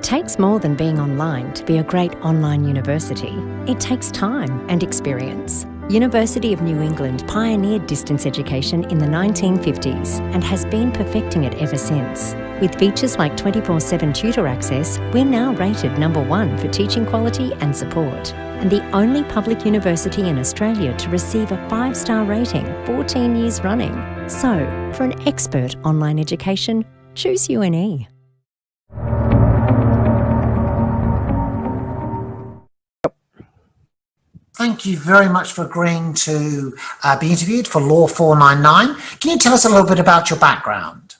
takes more than being online to be a great online university. It takes time and experience. University of New England pioneered distance education in the 1950s and has been perfecting it ever since. With features like 24/7 tutor access, we're now rated #1 for teaching quality and support, and the only public university in Australia to receive a 5-star rating 14 years running. So, for an expert online education, choose UNE. Thank you very much for agreeing to be interviewed for Law 499. Can you tell us a little bit about your background?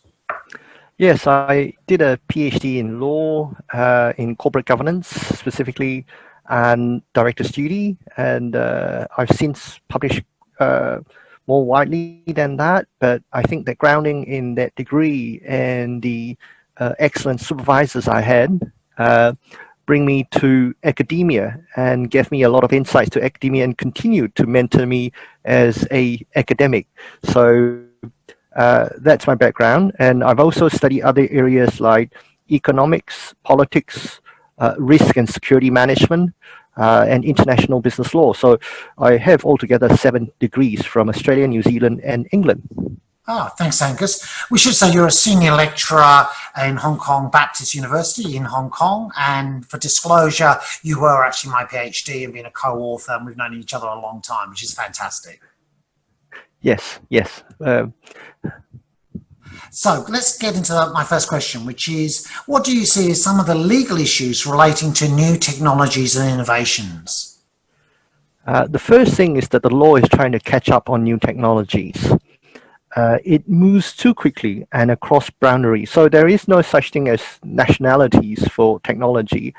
Yes, I did a PhD in law, in corporate governance specifically, and director's duty, and I've since published more widely than that, but I think the grounding in that degree and the excellent supervisors I had bring me to academia and gave me a lot of insights to academia and continued to mentor me as a academic. So that's my background, and I've also studied other areas like economics, politics, risk and security management, and international business law. So I have altogether 7 degrees from Australia, New Zealand, and England. Oh, thanks, Angus. We should say you're a senior lecturer in Hong Kong Baptist University in Hong Kong, and for disclosure, you were actually my PhD and been a co-author, and we've known each other a long time, which is fantastic. Yes. So let's get into my first question, which is, what do you see as some of the legal issues relating to new technologies and innovations? The first thing is that the law is trying to catch up on new technologies. It moves too quickly and across boundaries. So there is no such thing as nationalities for technology,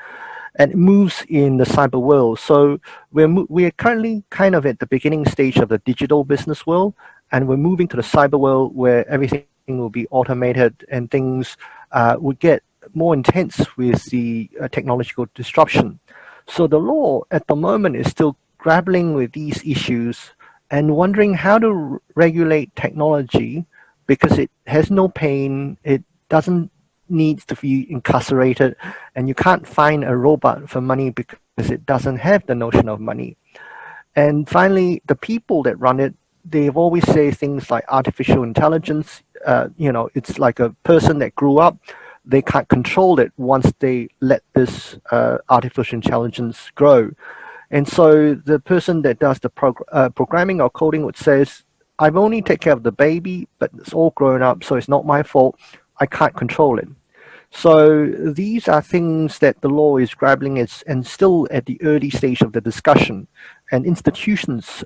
and it moves in the cyber world. So we're currently kind of at the beginning stage of the digital business world, and we're moving to the cyber world where everything will be automated and things will get more intense with the technological disruption. So the law at the moment is still grappling with these issues and wondering how to regulate technology, because it has no pain, it doesn't need to be incarcerated, and you can't find a robot for money because it doesn't have the notion of money. And finally, the people that run it, they've always say things like artificial intelligence, it's like a person that grew up, they can't control it once they let this artificial intelligence grow. And so the person that does the programming or coding would say, I've only taken care of the baby, but it's all grown up, so it's not my fault. I can't control it. So these are things that the law is grappling with and still at the early stage of the discussion. And institutions,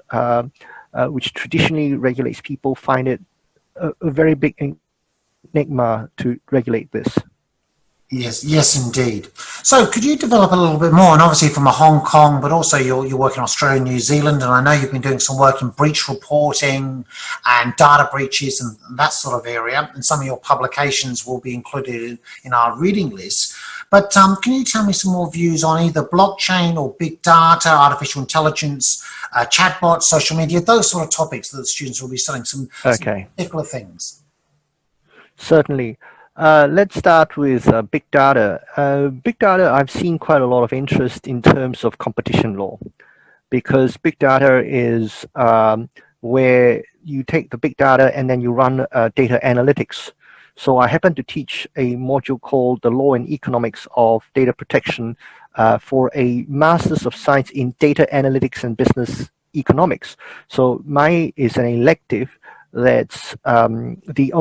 which traditionally regulates people, find it a very big enigma to regulate this. Yes, indeed. So could you develop a little bit more, and obviously from a Hong Kong, but also you work in Australia and New Zealand, and I know you've been doing some work in breach reporting and data breaches and that sort of area, and some of your publications will be included in our reading list. But can you tell me some more views on either blockchain or big data, artificial intelligence, chatbots, social media, those sort of topics that the students will be studying, some particular things? Certainly. Let's start with big data. Big data, I've seen quite a lot of interest in terms of competition law, because big data is where you take the big data and then you run data analytics. So I happen to teach a module called the Law and Economics of Data Protection for a Masters of Science in Data Analytics and Business Economics. So mine is an elective that's the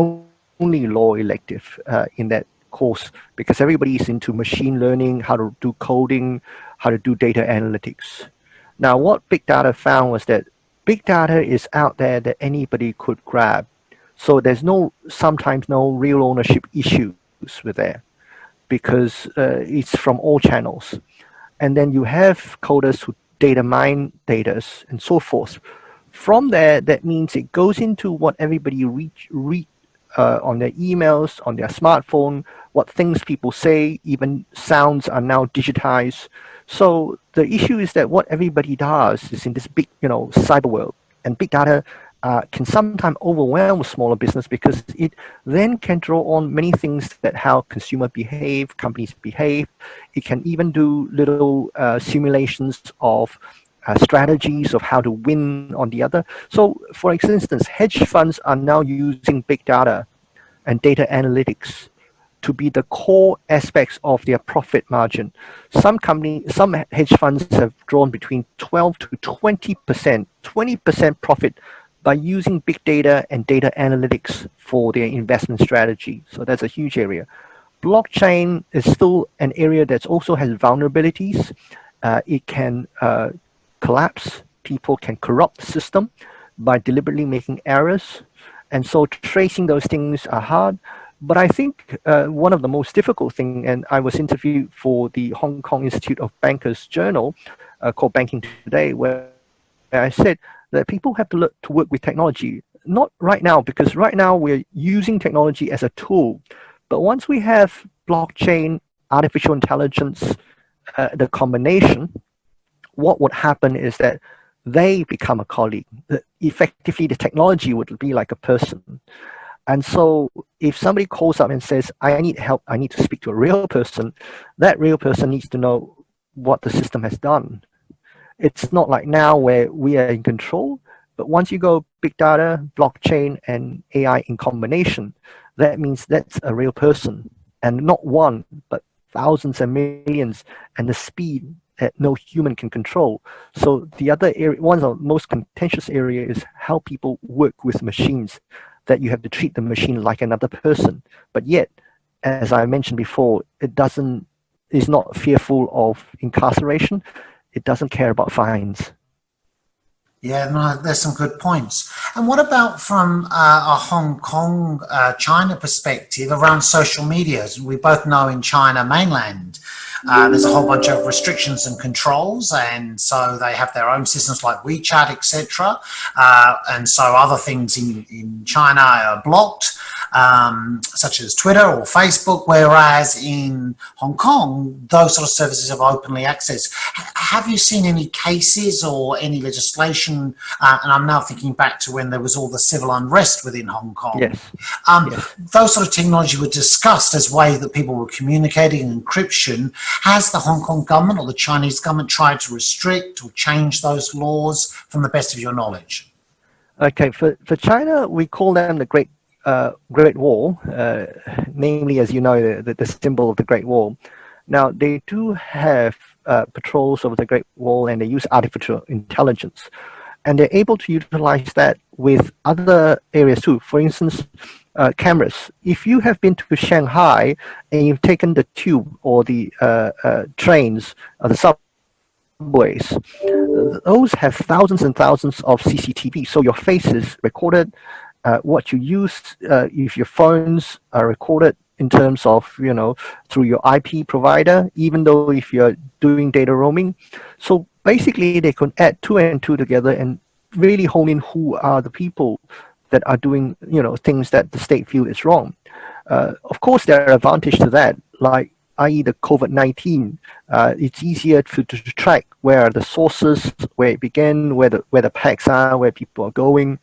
only law elective in that course, because everybody is into machine learning, how to do coding, how to do data analytics. Now, what big data found was that big data is out there that anybody could grab. So there's sometimes no real ownership issues with that, because it's from all channels. And then you have coders who data mine data and so forth. From there, that means it goes into what everybody read on their emails, on their smartphone, what things people say, even sounds are now digitized. So the issue is that what everybody does is in this big, cyber world, and big data can sometimes overwhelm a smaller business because it then can draw on many things that how consumer behave, companies behave. It can even do little simulations of strategies of how to win on the other. So for instance, hedge funds are now using big data and data analytics to be the core aspects of their profit margin. Some hedge funds have drawn between 12 to 20% profit by using big data and data analytics for their investment strategy. So that's a huge area. Blockchain is still an area that also has vulnerabilities. It can collapse. People can corrupt the system by deliberately making errors. And so tracing those things are hard. But I think one of the most difficult things, and I was interviewed for the Hong Kong Institute of Bankers journal called Banking Today, where I said that people have to look to work with technology. Not right now, because right now we're using technology as a tool. But once we have blockchain, artificial intelligence, the combination, what would happen is that they become a colleague. Effectively, the technology would be like a person. And so if somebody calls up and says, I need help, I need to speak to a real person, that real person needs to know what the system has done. It's not like now where we are in control, but once you go big data, blockchain, and AI in combination, that means that's a real person. And not one, but thousands and millions, and the speed that no human can control. So the other area, one of the most contentious area is how people work with machines, that you have to treat the machine like another person. But yet, as I mentioned before, is not fearful of incarceration. It doesn't care about fines. Yeah, no, there's some good points. And what about from a Hong Kong, China perspective around social media? As we both know in China mainland, there's a whole bunch of restrictions and controls, and so they have their own systems like WeChat, etc. And so other things in China are blocked, such as Twitter or Facebook, whereas in Hong Kong, those sort of services are openly accessed. Have you seen any cases or any legislation? And I'm now thinking back to when there was all the civil unrest within Hong Kong. Yes. Yes. Those sort of technology were discussed as ways that people were communicating, encryption. Has the Hong Kong government or the Chinese government tried to restrict or change those laws from the best of your knowledge? Okay, for China, we call them the Great Wall, namely, as you know, the symbol of the Great Wall. Now, they do have patrols over the Great Wall, and they use artificial intelligence. And they're able to utilize that with other areas too. For instance, cameras. If you have been to Shanghai and you've taken the tube or the trains or the subways, those have thousands and thousands of CCTV. So your face is recorded. What you use, if your phones are recorded in terms of, through your IP provider, even though if you're doing data roaming. So basically, they could add 2 and 2 together and really hone in who are the people that are doing, things that the state feel is wrong. Of course, there are advantages to that, like i.e. the COVID-19. It's easier to track where are the sources, where it began, where the packs are, where people are going.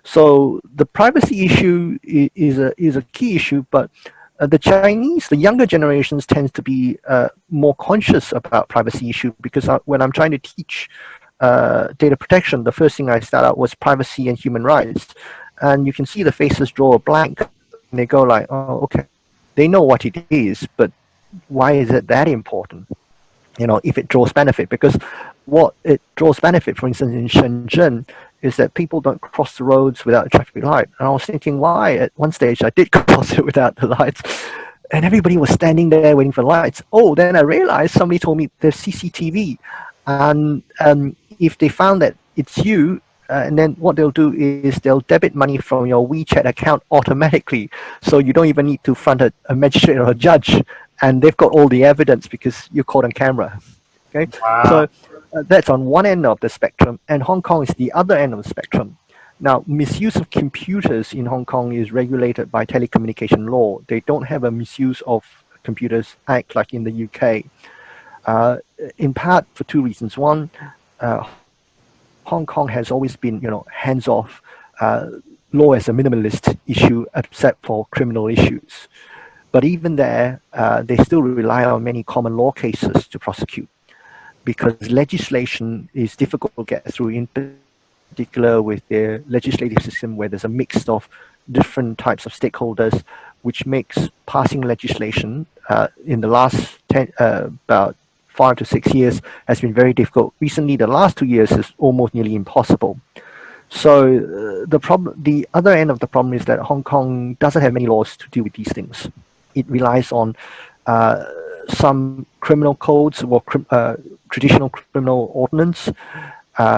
So the privacy issue is a key issue, but the Chinese, the younger generations, tends to be more conscious about privacy issue because when I'm trying to teach data protection, the first thing I start out was privacy and human rights, and you can see the faces draw a blank, and they go like, "Oh, okay." They know what it is, but why is it that important? If it draws benefit, because what it draws benefit, for instance, in Shenzhen, is that people don't cross the roads without a traffic light. And I was thinking, why? At one stage, I did cross it without the lights, and everybody was standing there waiting for lights. Oh, then I realized somebody told me there's CCTV, and if they found that it's you, and then what they'll do is they'll debit money from your WeChat account automatically, so you don't even need to front a magistrate or a judge, and they've got all the evidence because you're caught on camera. Okay, Wow. So that's on one end of the spectrum, and Hong Kong is the other end of the spectrum. Now, misuse of computers in Hong Kong is regulated by telecommunication law. They don't have a misuse of computers act like in the UK. In part for 2 reasons. One, Hong Kong has always been, hands-off. law as a minimalist issue except for criminal issues. But even there, they still rely on many common law cases to prosecute because legislation is difficult to get through, in particular with the legislative system where there's a mix of different types of stakeholders, which makes passing legislation in the last about 5 to 6 years has been very difficult. Recently, the last 2 years is almost nearly impossible. So the other end of the problem is that Hong Kong doesn't have many laws to deal with these things. It relies on some criminal codes or traditional criminal ordinance,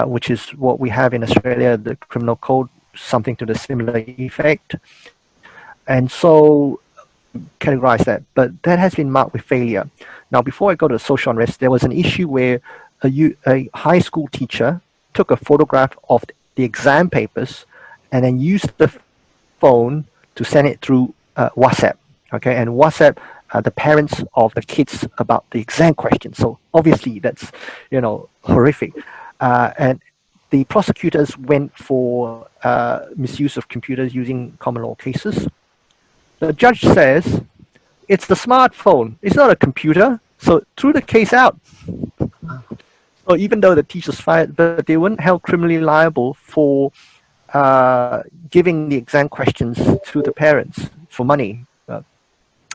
which is what we have in Australia, the criminal code, something to the similar effect. And so categorize that, but that has been marked with failure. Now, before I go to the social unrest, there was an issue where a high school teacher took a photograph of the exam papers and then used the phone to send it through WhatsApp. Okay, and WhatsApp the parents of the kids about the exam questions. So obviously that's, horrific. And the prosecutors went for misuse of computers using common law cases. The judge says it's the smartphone. It's not a computer. So threw the case out. So even though the teacher's fired, but they weren't held criminally liable for giving the exam questions to the parents for money.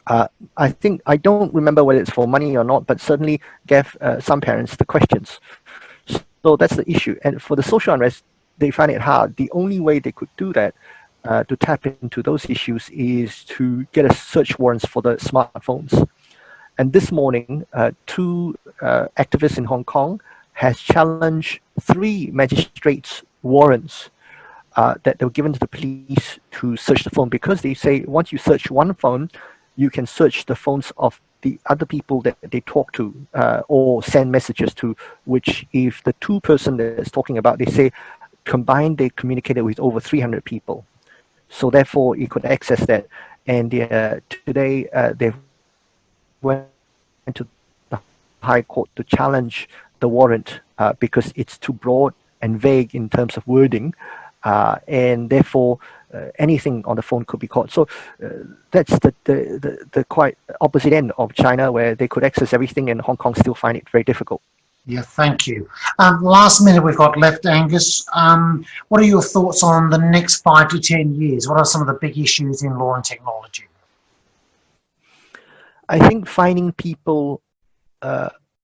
I don't remember whether it's for money or not, but certainly gave some parents the questions. So that's the issue. And for the social unrest, they find it hard. The only way they could do that to tap into those issues is to get a search warrants for the smartphones. And this morning, 2 activists in Hong Kong has challenged 3 magistrates' warrants that they were given to the police to search the phone, because they say once you search one phone, you can search the phones of the other people that they talk to or send messages to, which if the 2 person that is talking about, they say combined they communicated with over 300 people. So therefore, you could access that. And today they went to the High Court to challenge the warrant because it's too broad and vague in terms of wording, and therefore anything on the phone could be caught. So that's the quite opposite end of China, where they could access everything, and Hong Kong still find it very difficult. Yeah, thank you. Last minute we've got left, Angus. What are your thoughts on the next 5 to 10 years? What are some of the big issues in law and technology? I think finding people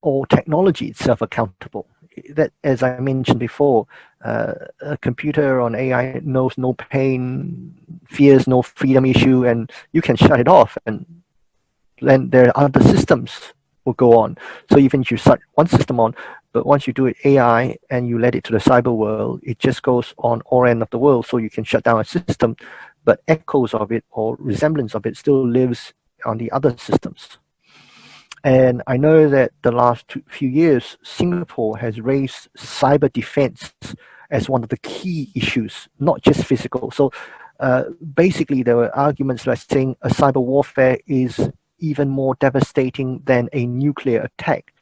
or technology itself accountable. That, as I mentioned before, a computer on AI knows no pain, fears no freedom issue, and you can shut it off, and then there are other systems will go on. So even if you shut one system on, but once you do it AI and you let it to the cyber world, it just goes on all end of the world. So you can shut down a system, but echoes of it or resemblance of it still lives on the other systems. And I know that the last few years, Singapore has raised cyber defense as one of the key issues, not just physical. So basically, there were arguments like saying a cyber warfare is even more devastating than a nuclear attack,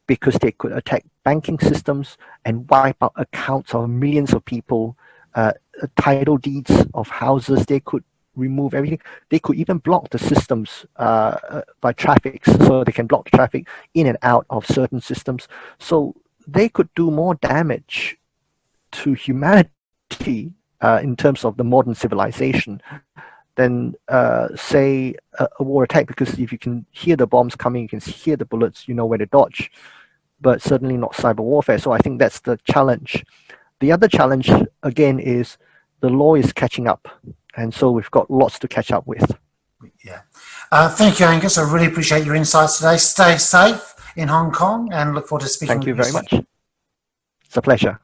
because they could attack banking systems and wipe out accounts of millions of people, title deeds of houses. They could remove everything. They could even block the systems by traffic, so they can block the traffic in and out of certain systems. So they could do more damage to humanity in terms of the modern civilization than say a war attack, because if you can hear the bombs coming, you can hear the bullets, you know where to dodge, but certainly not cyber warfare. So I think that's the challenge. The other challenge again is the law is catching up, and so we've got lots to catch up with. Yeah. Thank you, Angus. I really appreciate your insights today. Stay safe in Hong Kong and look forward to speaking with you. Thank you very much. It's a pleasure.